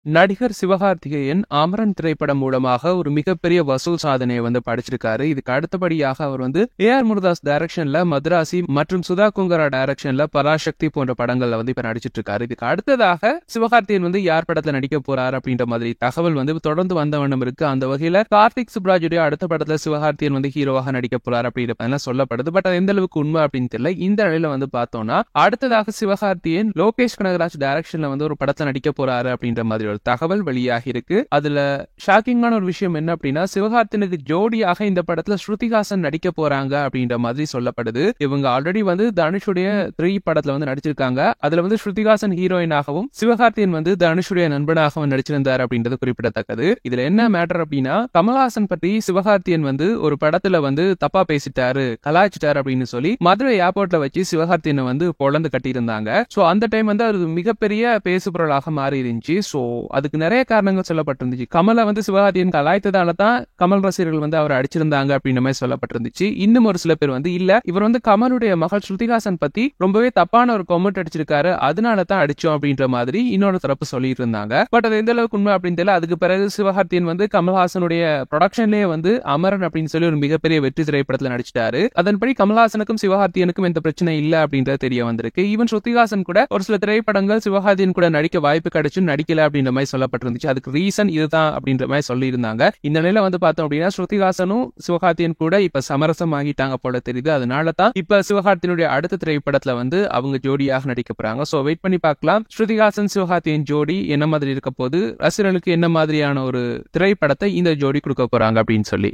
நடிகர் சிவகார்த்திகேயன் அமரன் திரைப்படம் மூலமாக ஒரு மிகப்பெரிய வசூல் சாதனையை படைச்சிருக்காரு. இதுக்கு அடுத்தபடியாக அவர் ஏஆர் முருகதாஸ் டைரக்ஷன்ல மதராசி மற்றும் சுதா குங்கரா டைரக்ஷன்ல பராசக்தி போன்ற படங்கள்ல இப்ப நடிச்சிட்டு இருக்காரு. இதுக்கு அடுத்ததாக சிவகார்த்திகேயன் யார் படத்துல நடிக்க போறாரு அப்படின்ற மாதிரி தகவல் தொடர்ந்து வந்த வண்ணம் இருக்கு. அந்த வகையில கார்த்திக் சுப்ராஜுடைய அடுத்த படத்துல சிவகார்த்திகேயன் ஹீரோவாக நடிக்க போறாரு அப்படின்ற சொல்லப்படுது. பட் அது எந்த அளவுக்கு உண்மை அப்படின்னு தெரியல. இந்த நிலையில பார்த்தோம்னா அடுத்ததாக சிவகார்த்திகேயன் லோகேஷ் கனகராஜ் டைரக்ஷன்ல ஒரு படத்துல நடிக்க போறாரு அப்படின்ற மாதிரி தகவல் வெளியாகி இருக்கு. அதுல ஷாக்கிங்கான ஒரு விஷயம் என்ன அப்படின்னா, சிவகார்த்திகேயனுக்கு ஜோடியாக இந்த படத்துல ஸ்ருதிஹாசன் நடிக்க போறாங்க அப்படின்ற மாதிரி சொல்லப்படுது. இவங்க ஆல்ரெடி தனுஷுடைய 3 படத்துல நடிச்சிருக்காங்க. அதுல ஸ்ருதிஹாசன் ஹீரோயினாகவும் சிவகார்த்திகேயன் தனுஷுடைய நண்பனாகவும் நடிச்சிருந்தார் அப்படின்றது குறிப்பிடத்தக்கது. இதுல என்ன மேட்டர் அப்படின்னா, கமல்ஹாசன் பற்றி சிவகார்த்திகேயன் ஒரு படத்துல தப்பா பேசிட்டாரு, கலாய்ச்சிட்டாரு அப்படின்னு சொல்லி மதுரை ஏர்போர்ட்ல வச்சு சிவகார்த்திகேயன் பொழந்து கட்டியிருந்தாங்க. சோ அந்த டைம் அது மிகப்பெரிய பேசுபொருளாக மாறி இருந்துச்சு. சோ அதுக்கு நிறைய காரணங்கள் சொல்லப்பட்டிருந்துச்சு. கமலை சிவகார்த்திகேயன் கலாய்த்ததால தான் கமல் ரசிகர்கள் அவர் அடிச்சிருந்தாங்க அப்படின்ற மாதிரி சொல்லப்பட்டிருந்துச்சு. இன்னும் ஒரு சில பேர் இல்ல, இவர் கமலுடைய மகள் ஸ்ருதிஹாசன் பத்தி ரொம்பவே தப்பான ஒரு கமெண்ட் அடிச்சிருக்காரு, அதனால தான் அடிச்சோம் அப்படின்ற மாதிரி இன்னொரு தரப்பு சொல்லிட்டு இருந்தாங்க. பட் அது எந்த அளவுக்கு உண்மை அப்படின்னு தெரியல. அதுக்கு பிறகு சிவகார்த்திகேயன் கமல்ஹாசனுடைய ப்ரொடக்ஷன்லேயே அமரன் அப்படின்னு சொல்லி ஒரு மிகப்பெரிய வெற்றி திரைப்படத்தில் நடிச்சிட்டாரு. அதன்படி கமல்ஹாசனுக்கும் சிவகார்த்திகேயனுக்கும் எந்த பிரச்சனை இல்ல அப்படின்றது தெரிய வந்திருக்கு. ஈவன் ஸ்ருதிஹாசன் கூட ஒரு சில திரைப்படங்கள் சிவகார்த்திகேயன் கூட நடிக்க வாய்ப்பு கிடைச்சு நடிக்கல அப்படின்ற மாதிரி சொல்லப்பட்டிருந்துச்சு. அதுக்கு ரீசன் இதுதான் அப்படின்ற மாதிரி சொல்லி இருந்தாங்க. இந்த நிலையில பார்த்தோம் அப்படின்னா, ஸ்ருதிஹாசனும் சிவகார்த்திகேயன் கூட இப்ப சமரசம் ஆகிட்டாங்க போல தெரியுது. அதனால தான் இப்ப சிவகார்த்திகேயனுடைய அடுத்த திரைப்படத்துல அவங்க ஜோடியாக நடிக்க போறாங்க. சோ வெயிட் பண்ணி பார்க்கலாம் ஸ்ருதிஹாசன் சிவகார்த்திகேயன் ஜோடி என்ன மாதிரி இருக்க போது, ரசிகர்களுக்கு என்ன மாதிரியான ஒரு திரைப்படத்தை இந்த ஜோடி கொடுக்க போறாங்க அப்படின்னு சொல்லி.